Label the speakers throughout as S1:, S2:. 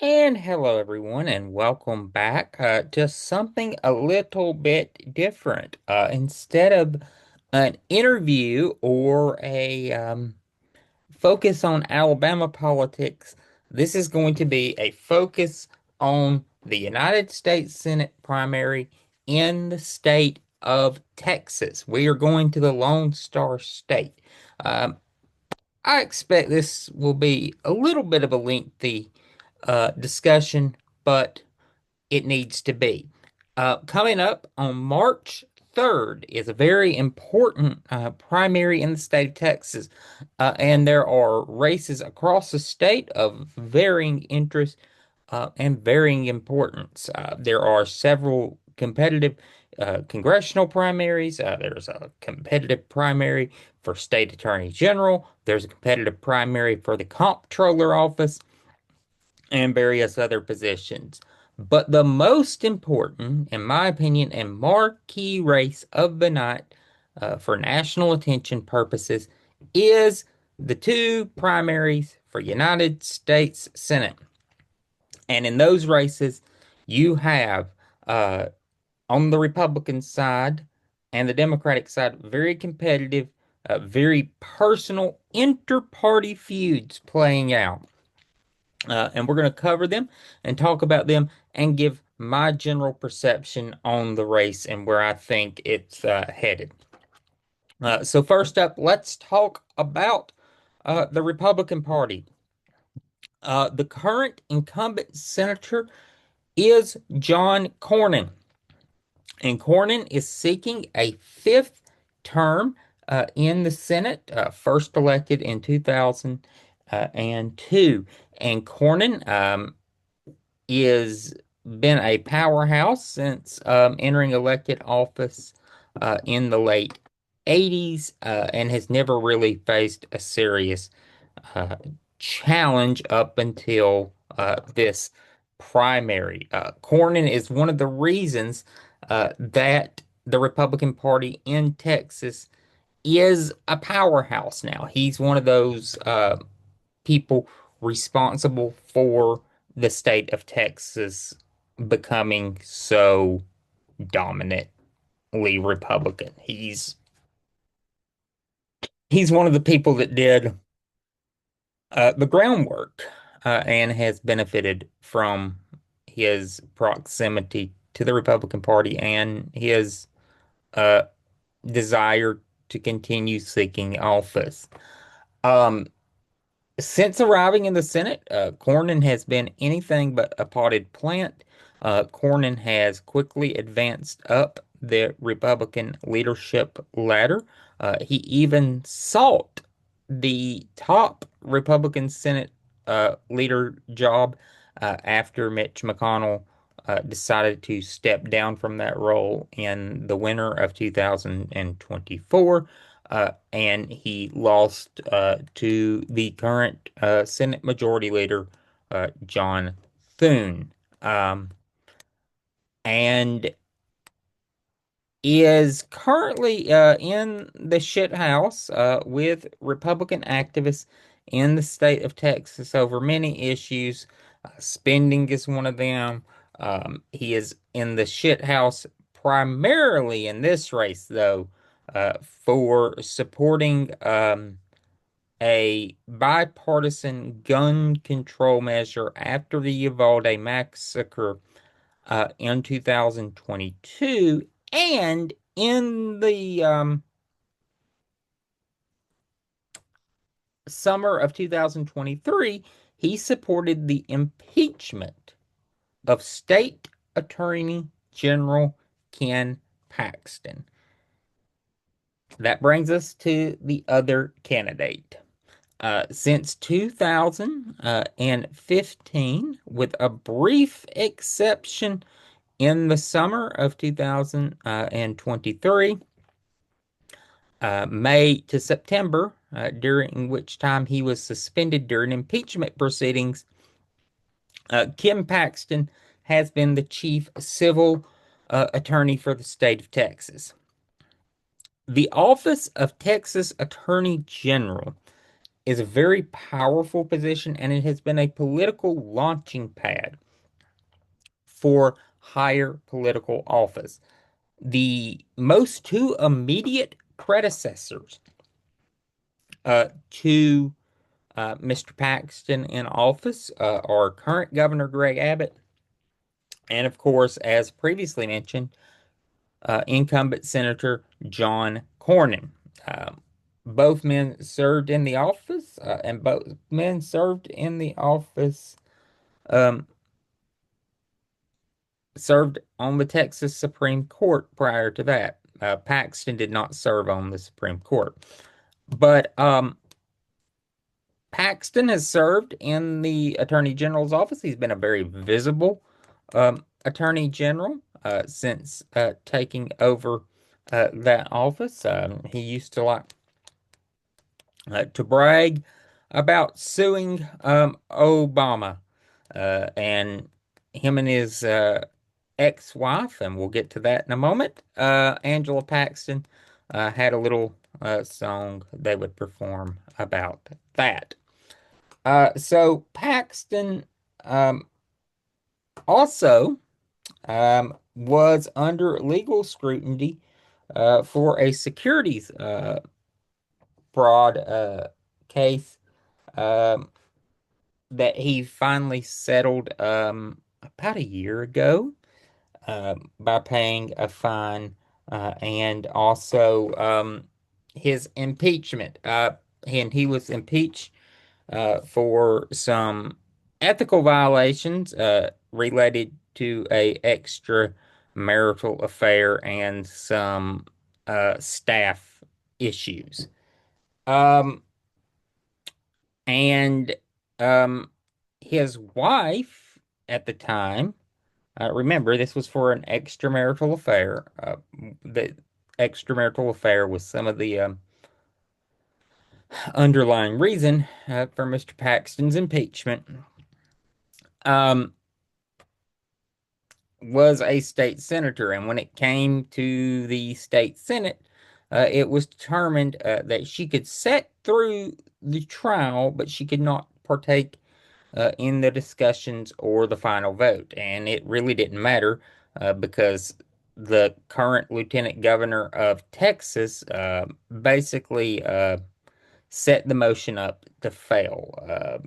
S1: And hello, everyone, and welcome back to something a little bit different. Instead of an interview or a focus on Alabama politics, this is going to be a focus on the United States Senate primary in the state of Texas. We are going to the Lone Star State. Um, I expect this will be a little bit of a lengthy discussion, but it needs to be. Coming up on March 3rd is a very important primary in the state of Texas, and there are races across the state of varying interest and varying importance. There are several competitive congressional primaries. There's a competitive primary for state attorney general. There's a competitive primary for the comptroller office and various other positions. But the most important, in my opinion, and marquee race of the night for national attention purposes is the two primaries for United States Senate. And in those races, you have uh, on the Republican side and the Democratic side, very competitive, very personal inter-party feuds playing out. And we're going to cover them and talk about them and give my general perception on the race and where I think it's headed. So first up, let's talk about the Republican Party. The current incumbent senator is John Cornyn, and Cornyn is seeking a fifth term in the Senate, first elected in 2002. And Cornyn is been a powerhouse since entering elected office in the late 80s and has never really faced a serious uh, challenge up until this primary. Cornyn is one of the reasons that the Republican Party in Texas is a powerhouse now. He's one of those people responsible for the state of Texas becoming so dominantly Republican. He's one of the people that did the groundwork and has benefited from his proximity to the Republican Party and his uh, desire to continue seeking office. Um, Since arriving in the Senate, Cornyn has been anything but a potted plant. Cornyn has quickly advanced up the Republican leadership ladder. He even sought the top Republican Senate leader job after Mitch McConnell decided to step down from that role in the winter of 2024 and he lost to the current Senate Majority Leader, John Thune, and is currently in the shit house with Republican activists in the state of Texas over many issues. Spending is one of them. He is in the shit house primarily in this race, though, for supporting a bipartisan gun control measure after the Uvalde massacre in 2022 and in the summer of 2023, he supported the impeachment of State Attorney General Ken Paxton. That brings us to the other candidate. Since 2015, with a brief exception in the summer of 2023, May to September, during which time he was suspended during impeachment proceedings, Kim Paxton has been the chief civil attorney for the state of Texas. The office of Texas Attorney General is a very powerful position, and it has been a political launching pad for higher political office. The most two immediate predecessors to Mr. Paxton in office are current Governor Greg Abbott, and of course, as previously mentioned, incumbent Senator John Cornyn. Both men served in the office, and both men served in the office, um, served on the Texas Supreme Court prior to that. Paxton did not serve on the Supreme Court, but Paxton has served in the Attorney General's office. He's been a very visible Attorney General since taking over that office. He used to like to brag about suing Obama, and him and his ex-wife, and we'll get to that in a moment. Angela Paxton had a little song they would perform about that. So Paxton um, also was under legal scrutiny for a securities fraud case um, that he finally settled about a year ago by paying a fine and also his impeachment. And he was impeached for some ethical violations related to a extramarital affair and some staff issues. Um, and um, his wife at the time, remember, this was for an extramarital affair. The extramarital affair was some of the underlying reason for Mr. Paxton's impeachment. Um, was a state senator, and when it came to the state senate, it was determined that she could sit through the trial, but she could not partake in the discussions or the final vote. And it really didn't matter because the current lieutenant governor of Texas basically set the motion up to fail.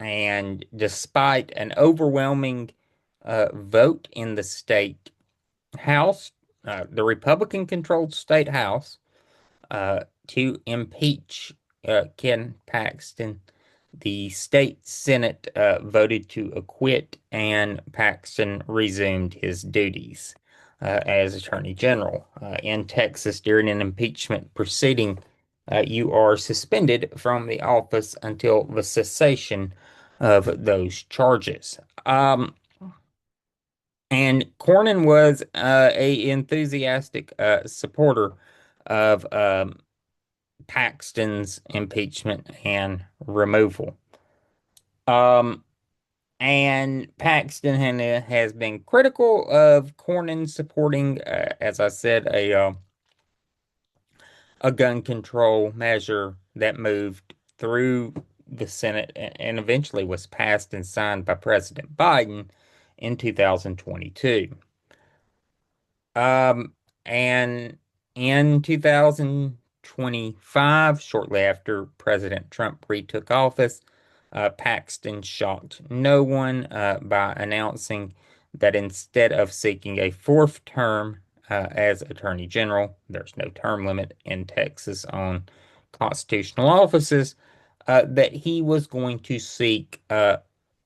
S1: And despite an overwhelming vote in the state House, the Republican controlled state House, to impeach Ken Paxton, the state Senate voted to acquit, and Paxton resumed his duties as Attorney General. In Texas, during an impeachment proceeding, you are suspended from the office until the cessation of those charges. And Cornyn was a enthusiastic supporter of Paxton's impeachment and removal. Um, and Paxton has been critical of Cornyn supporting, as I said, a gun control measure that moved through the Senate and eventually was passed and signed by President Biden in 2022. Um, and in 2025, shortly after President Trump retook office, Paxton shocked no one by announcing that instead of seeking a fourth term as Attorney General, there's no term limit in Texas on constitutional offices, that he was going to seek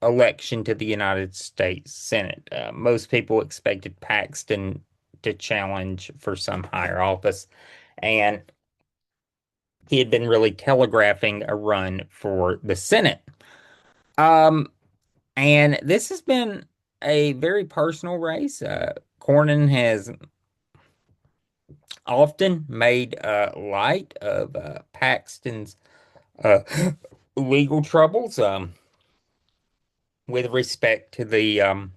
S1: election to the United States Senate. Most people expected Paxton to challenge for some higher office, and he had been really telegraphing a run for the Senate. Um, and this has been a very personal race. Cornyn has often made light of Paxton's uh, legal troubles with respect to the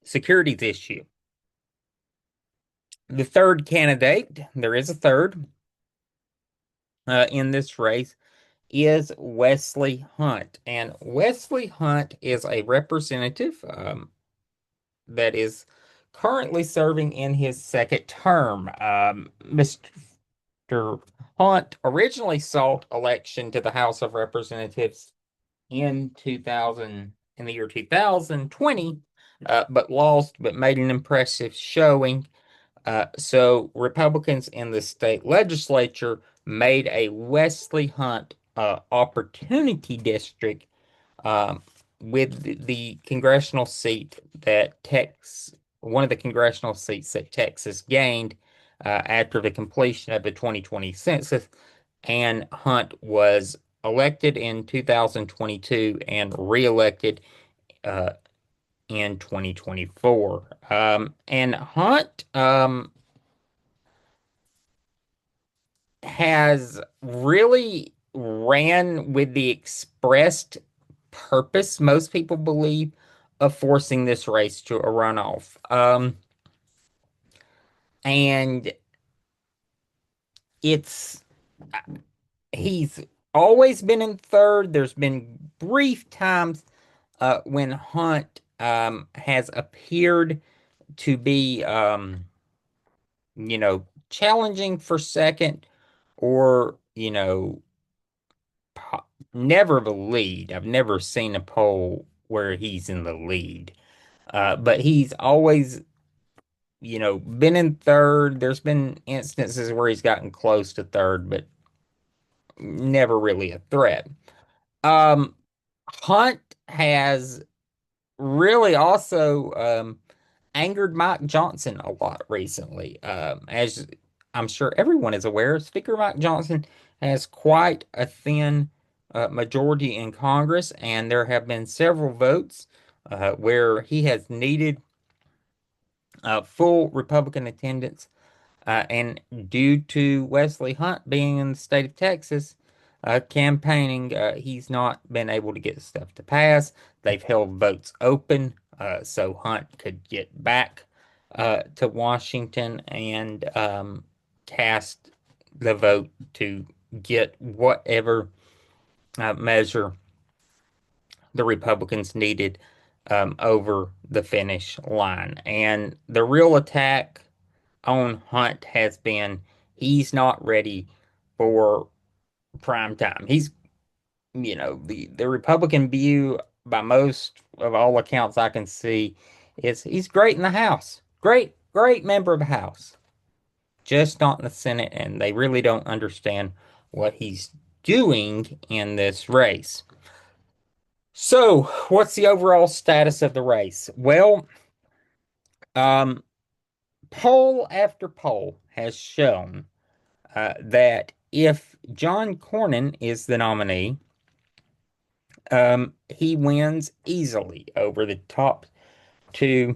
S1: securities issue. The third candidate, there is a third, in this race is Wesley Hunt. And Wesley Hunt is a representative that is currently serving in his second term. Mr. Hunt originally sought election to the House of Representatives in 2000, in the year 2020, but lost, but made an impressive showing. So Republicans in the state legislature made a Wesley Hunt opportunity district um, with the congressional seat that one of the congressional seats that Texas gained after the completion of the 2020 census, and Hunt was elected in 2022 and reelected uh, in 2024. And Hunt has really ran with the expressed purpose, most people believe, of forcing this race to a runoff. And it's he's always been in third. There's been brief times when Hunt has appeared to be, challenging for second, or po- never the lead. I've never seen a poll where he's in the lead. But he's always, been in third. There's been instances where he's gotten close to third, but never really a threat. Um, Hunt has really also angered Mike Johnson a lot recently. As I'm sure everyone is aware, Speaker Mike Johnson has quite a thin majority in Congress, and there have been several votes where he has needed full Republican attendance. And due to Wesley Hunt being in the state of Texas, campaigning, he's not been able to get stuff to pass. They've held votes open so Hunt could get back to Washington and cast the vote to get whatever measure the Republicans needed over the finish line. And the real attack on Hunt has been he's not ready for prime time. He's, the Republican view by most of all accounts I can see is he's great in the House. Great, great member of the House. Just not in the Senate, and they really don't understand what he's doing in this race. So, what's the overall status of the race? Well, um, poll after poll has shown that if John Cornyn is the nominee, he wins easily over the top two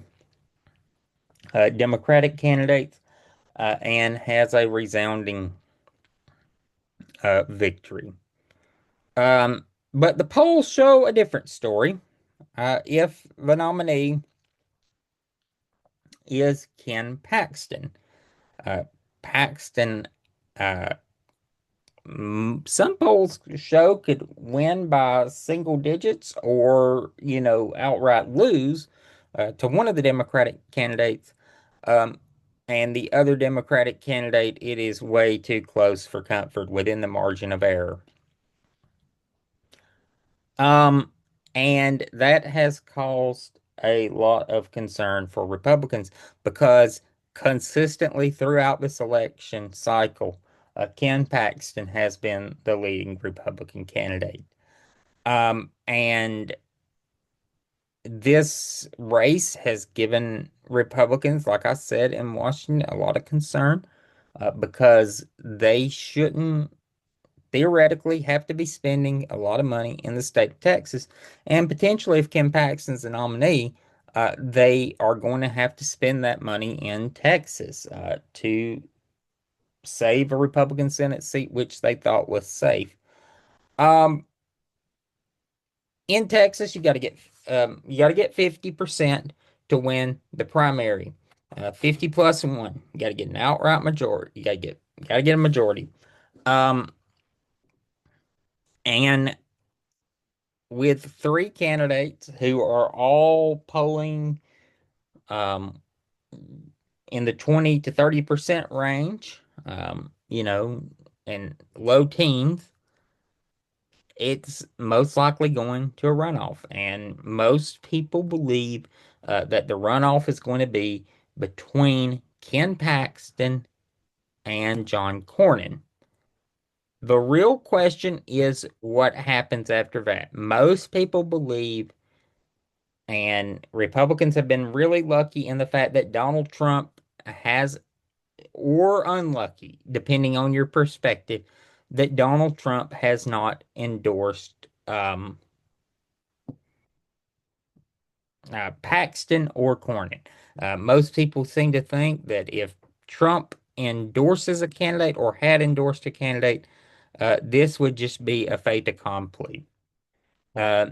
S1: Democratic candidates and has a resounding victory. But the polls show a different story. If the nominee is Ken Paxton, uh, Paxton uh, some polls show could win by single digits or, outright lose to one of the Democratic candidates. Um, and the other Democratic candidate, it is way too close for comfort within the margin of error. Um, and that has caused a lot of concern for Republicans because consistently throughout this election cycle, Ken Paxton has been the leading Republican candidate. And this race has given Republicans, like I said, in Washington, a lot of concern because they shouldn't theoretically have to be spending a lot of money in the state of Texas. And potentially, if Ken Paxton's the nominee, they are going to have to spend that money in Texas to save a Republican Senate seat, which they thought was safe. Um, in Texas, you got to get 50% to win the primary. 50 plus one. You got to get an outright majority. You got to get a majority. Um, And with three candidates who are all polling um, in the 20 to 30% range, and low teens, it's most likely going to a runoff. And most people believe that the runoff is going to be between Ken Paxton and John Cornyn. The real question is what happens after that. Most people believe, and Republicans have been really lucky in the fact that Donald Trump has, or unlucky, depending on your perspective, that Donald Trump has not endorsed Paxton or Cornyn. Most people seem to think that if Trump endorses a candidate or had endorsed a candidate, this would just be a fait accompli. Uh,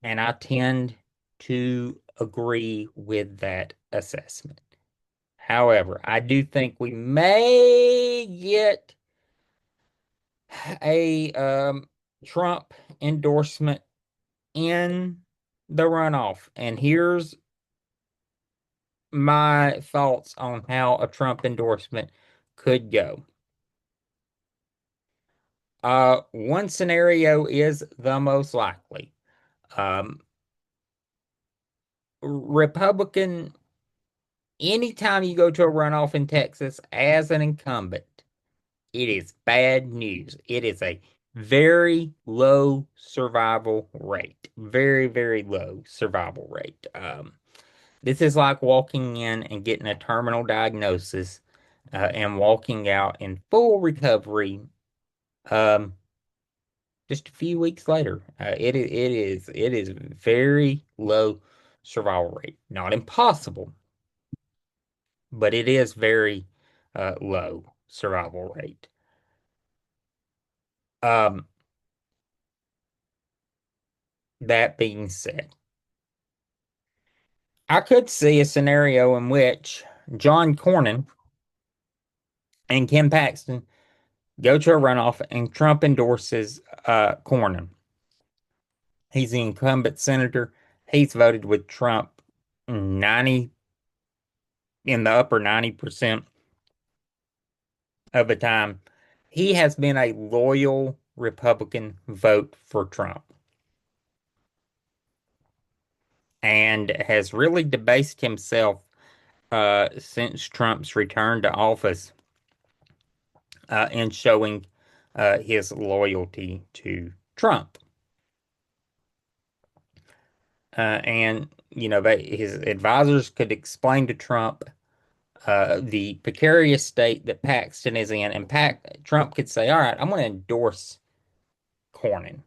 S1: and I tend to agree with that assessment. However, I do think we may get a Trump endorsement in the runoff. And here's my thoughts on how a Trump endorsement could go. One scenario is the most likely. Um, Republican, anytime you go to a runoff in Texas as an incumbent, it is bad news. It is a very low survival rate. Very, very low survival rate. This is like walking in and getting a terminal diagnosis and walking out in full recovery um, just a few weeks later. It is very low survival rate. Not impossible, but it is very low survival rate. Um, that being said, I could see a scenario in which John Cornyn and Ken Paxton go to a runoff and Trump endorses Cornyn. He's the incumbent senator. He's voted with Trump 90 in the upper 90% of the time. He has been a loyal Republican vote for Trump and has really debased himself since Trump's return to office in showing his loyalty to Trump. And, his advisors could explain to Trump the precarious state that Paxton is in, and Trump could say, "All right, I'm going to endorse Cornyn."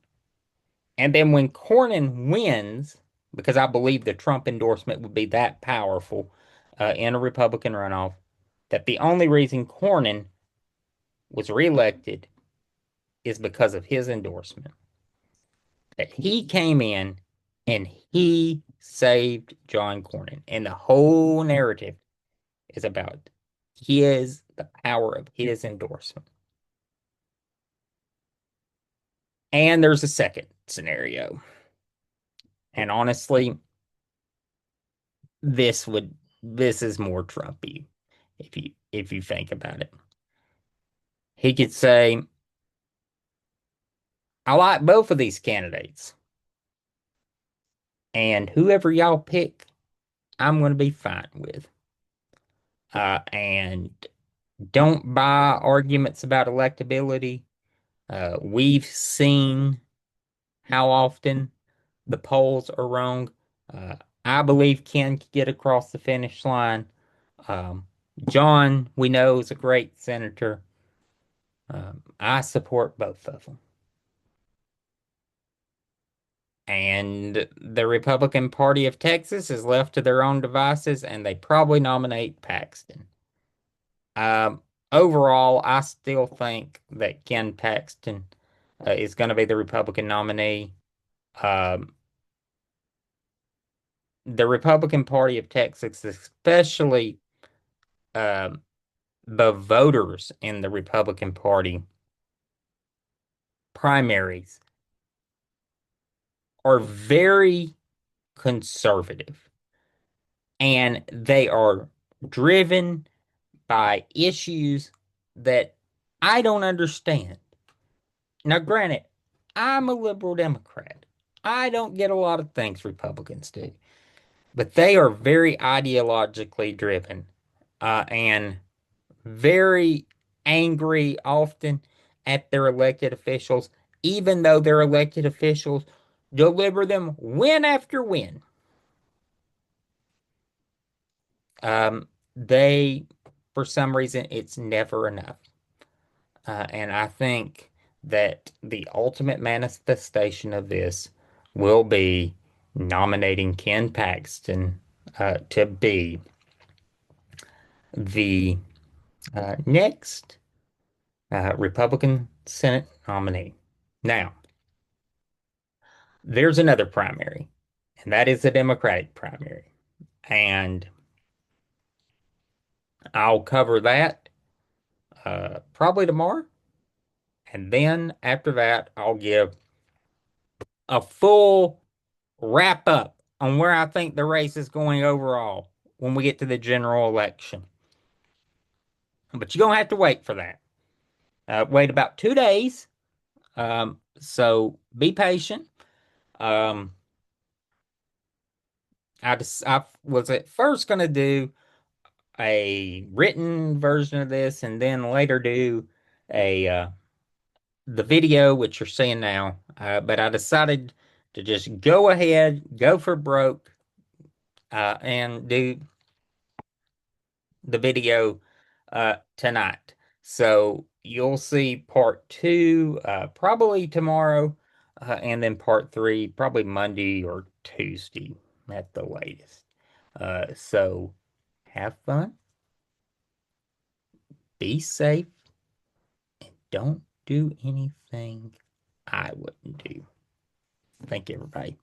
S1: And then when Cornyn wins, because I believe the Trump endorsement would be that powerful in a Republican runoff, that the only reason Cornyn was reelected is because of his endorsement. That he came in and he saved John Cornyn, and the whole narrative is about the power of his endorsement. And there's a second scenario. And honestly, this is more Trumpy if you think about it. He could say, I like both of these candidates. And whoever y'all pick, I'm gonna be fine with. And don't buy arguments about electability. We've seen how often the polls are wrong. Uh, I believe Ken can get across the finish line. Um, John, we know, is a great senator. I support both of them. And the Republican Party of Texas is left to their own devices, and they probably nominate Paxton. Um, Overall, I still think that Ken Paxton is going to be the Republican nominee. Um, the Republican Party of Texas, especially um, the voters in the Republican Party primaries, are very conservative and they are driven by issues that I don't understand. Now, granted, I'm a liberal Democrat. I don't get a lot of things Republicans do, but they are very ideologically driven and very angry often at their elected officials, even though their elected officials deliver them win after win. They, for some reason, it's never enough. And I think that the ultimate manifestation of this will be nominating Ken Paxton to be the next Republican Senate nominee. Now, there's another primary, and that is the Democratic primary. And I'll cover that probably tomorrow. And then after that, I'll give a full wrap up on where I think the race is going overall when we get to the general election. But you're going to have to wait for that. Wait about 2 days. So be patient. Um, I was at first going to do a written version of this and then later do a the video, which you're seeing now. But I decided to just go ahead, go for broke, and do the video tonight. So you'll see part two probably tomorrow, and then part three probably Monday or Tuesday at the latest. So have fun, be safe, and don't do anything I wouldn't do. Thank you, everybody.